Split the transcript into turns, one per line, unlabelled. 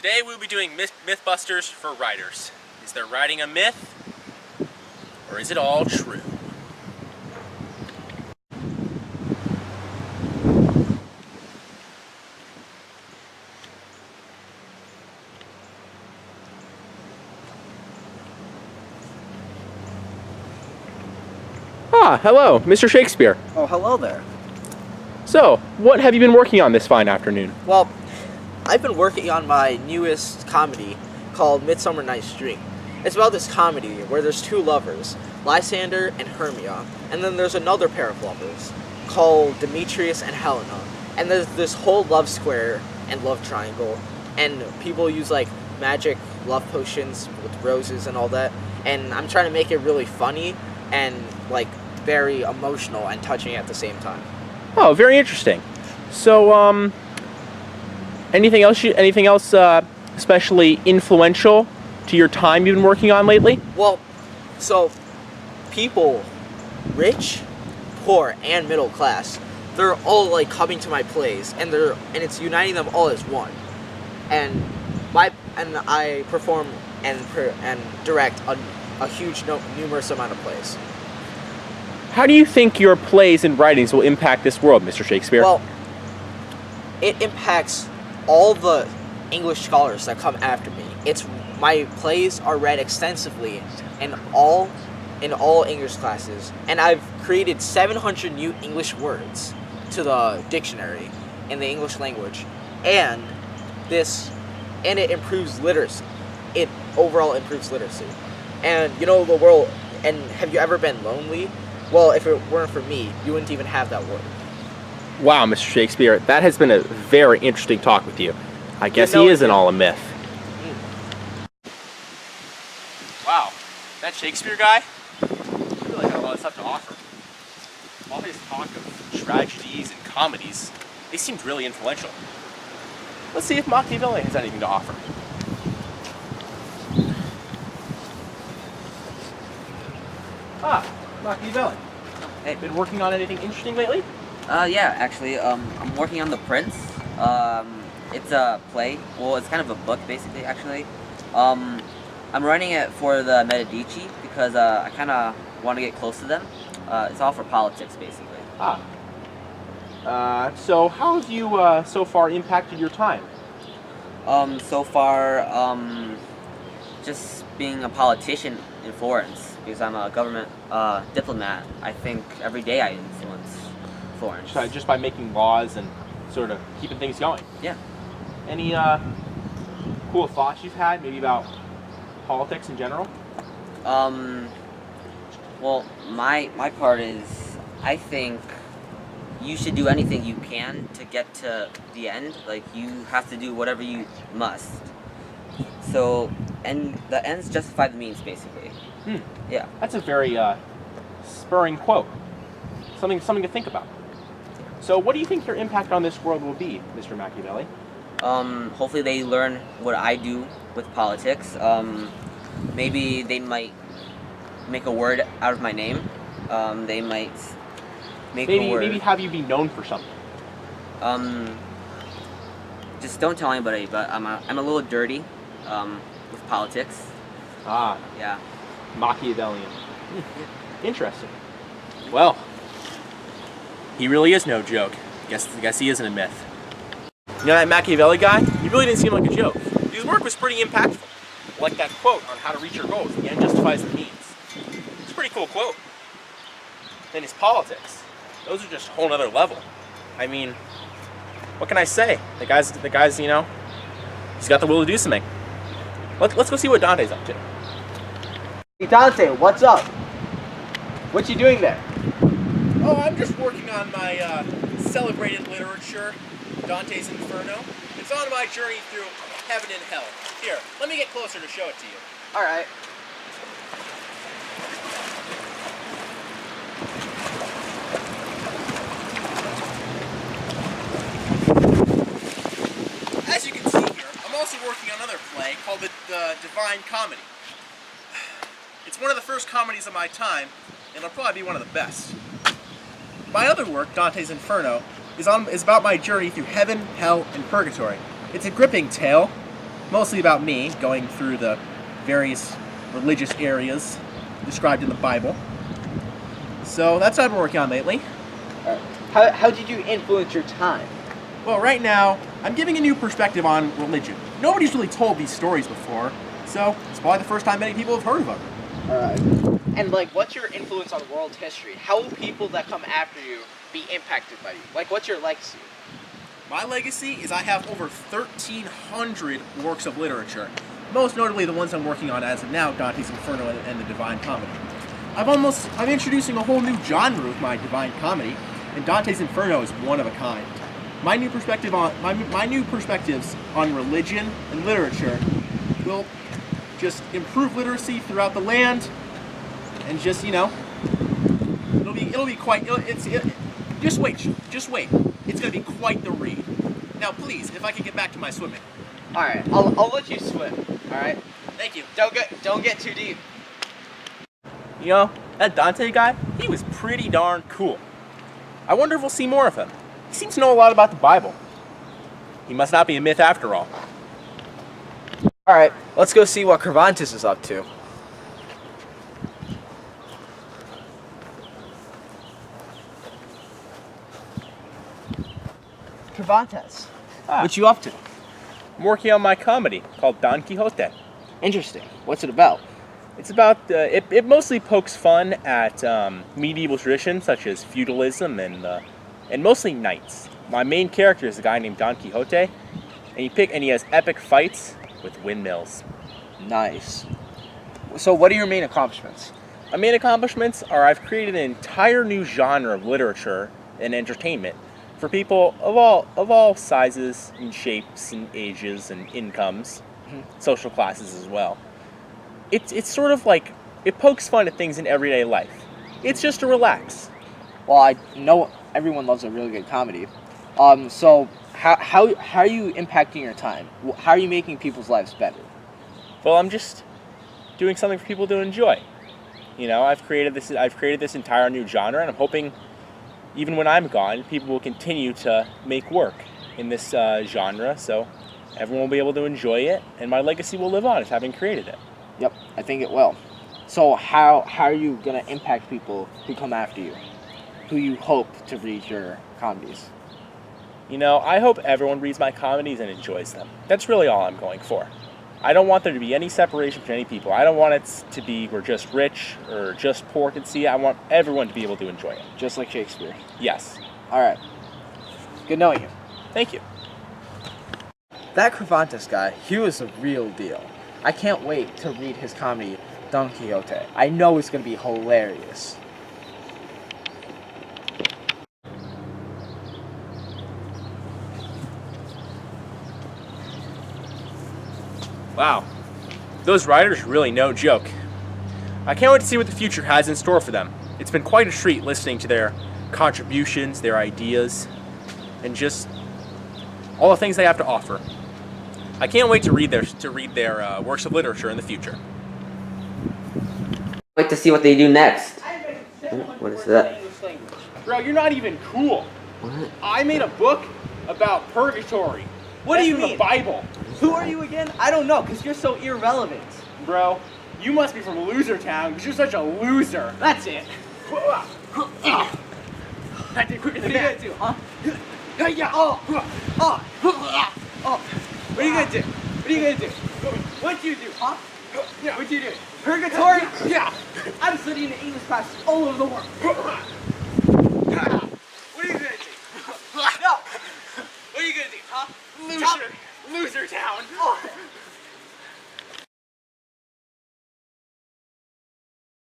Today we'll be doing Mythbusters for writers. Is there writing a myth, or is it all true? Ah, hello, Mr. Shakespeare.
Oh, hello there.
So, what have you been working on this fine afternoon?
Well, I've been working on my newest comedy called Midsummer Night's Dream. It's about this comedy where there's two lovers, Lysander and Hermia, and then there's another pair of lovers called Demetrius and Helena. And there's this whole love square and love triangle, and people use like magic love potions with roses and all that. And I'm trying to make it really funny and like very emotional and touching at the same time.
Oh, very interesting. So, anything else especially influential to your time you've been working on lately?
Well, so people, rich, poor, and middle class, they're all like coming to my plays, and it's uniting them all as one. And I perform and direct a huge numerous amount of plays.
How do you think your plays and writings will impact this world, Mr. Shakespeare?
Well, it impacts all the English scholars that come after me. My plays are read extensively in all English classes, and I've created 700 new English words to the dictionary in the English language, and it improves literacy. It overall improves literacy. And you know the world. And have you ever been lonely? Well, if it weren't for me, you wouldn't even have that word.
Wow, Mr. Shakespeare, that has been a very interesting talk with you. I guess he isn't all a myth. Wow, that Shakespeare guy really had a lot of stuff to offer. All his talk of tragedies and comedies, they seemed really influential. Let's see if Machiavelli has anything to offer. Ah, Machiavelli.
Hey.
Been working on anything interesting lately?
Yeah, actually, I'm working on The Prince. It's a play. Well, it's kind of a book, basically, actually. I'm writing it for the Medici because I kind of want to get close to them. It's all for politics, basically.
So how have you so far impacted your time?
So far, just being a politician in Florence, because I'm a government diplomat. I think every day I influence Florence.
Just by making laws and sort of keeping things going?
Yeah.
Any cool thoughts you've had, maybe about politics in general?
Well, my part is, I think you should do anything you can to get to the end. Like, you have to do whatever you must. So, and the ends justify the means, basically. Yeah.
That's a very spurring quote. Something to think about. So what do you think your impact on this world will be, Mr. Machiavelli?
Hopefully they learn what I do with politics. Maybe they might make a word out of my name. They might make a word.
Maybe have you be known for something.
Just don't tell anybody, but I'm a little dirty with politics.
Ah.
Yeah.
Machiavellian. Interesting. Well, he really is no joke. Guess he isn't a myth. You know that Machiavelli guy? He really didn't seem like a joke. His work was pretty impactful. Like that quote on how to reach your goals. The end justifies the means. It's a pretty cool quote. Then his politics. Those are just a whole nother level. I mean, what can I say? The guy's, you know, he's got the will to do something. Let's go see what Dante's up to.
Hey Dante, what's up? What you doing there?
Oh, I'm just working on my celebrated literature, Dante's Inferno. It's on my journey through heaven and hell. Here, let me get closer to show it to you.
Alright.
As you can see here, I'm also working on another play called the Divine Comedy. It's one of the first comedies of my time, and it'll probably be one of the best. My other work, Dante's Inferno, is about my journey through heaven, hell, and purgatory. It's a gripping tale, mostly about me going through the various religious areas described in the Bible. So that's what I've been working on lately.
How did you influence your time?
Well, right now, I'm giving a new perspective on religion. Nobody's really told these stories before, so it's probably the first time many people have heard of them.
Alright. And like, what's your influence on world history? How will people that come after you be impacted by you? Like, what's your legacy?
My legacy is I have over 1,300 works of literature, most notably the ones I'm working on as of now, Dante's Inferno and the Divine Comedy. I'm introducing a whole new genre with my Divine Comedy, and Dante's Inferno is one of a kind. My new perspectives on religion and literature will just improve literacy throughout the land, and just, you know, it'll be quite. Just wait. It's gonna be quite the read. Now, please, if I can get back to my swimming.
All right, I'll let you swim. All right.
Thank you.
Don't get too deep.
You know, that Dante guy, he was pretty darn cool. I wonder if we'll see more of him. He seems to know a lot about the Bible. He must not be a myth after all.
All right, let's go see what Cervantes is up to. Cervantes, what you up to?
I'm working on my comedy called Don Quixote.
Interesting. What's it about?
It's about, it mostly pokes fun at medieval traditions such as feudalism and mostly knights. My main character is a guy named Don Quixote, and he has epic fights with windmills.
Nice. So what are your main accomplishments?
My main accomplishments are I've created an entire new genre of literature and entertainment for people of all sizes and shapes and ages and incomes, social classes as well. It's sort of like, it pokes fun at things in everyday life. It's just to relax.
Well, I know everyone loves a really good comedy. So how are you impacting your time? How are you making people's lives better?
Well, I'm just doing something for people to enjoy. You know, I've created this entire new genre, and I'm hoping even when I'm gone, people will continue to make work in this genre, so everyone will be able to enjoy it, and my legacy will live on as having created it.
Yep, I think it will. So how are you gonna impact people who come after you, who you hope to read your comedies?
You know, I hope everyone reads my comedies and enjoys them. That's really all I'm going for. I don't want there to be any separation between any people. I don't want it to be we're just rich or just poor can see it. I want everyone to be able to enjoy it.
Just like Shakespeare.
Yes.
All right. Good knowing you.
Thank you.
That Cervantes guy, he was a real deal. I can't wait to read his comedy, Don Quixote. I know it's going to be hilarious.
Wow. Those writers are really no joke. I can't wait to see what the future has in store for them. It's been quite a treat listening to their contributions, their ideas, and just all the things they have to offer. I can't wait to read their works of literature in the future.
Wait to see what they do next. What is that?
Bro, you're not even cool.
What?
I made a book about purgatory.
What do you
That's from
mean?
the Bible.
Who are you again? I don't know, because you're so irrelevant.
Bro, you must be from Loser Town because you're such a loser.
That's it.
That did quicker than
What are you
that.
gonna do, huh? Yeah. Oh. What are you gonna do? What are you gonna do? What'd you do, huh?
Yeah.
What'd you do? Purgatory?
Yeah.
I'm studying in English classes all over the world. What are you gonna do? No. What are you gonna do, huh?
Loser Town.
Oh.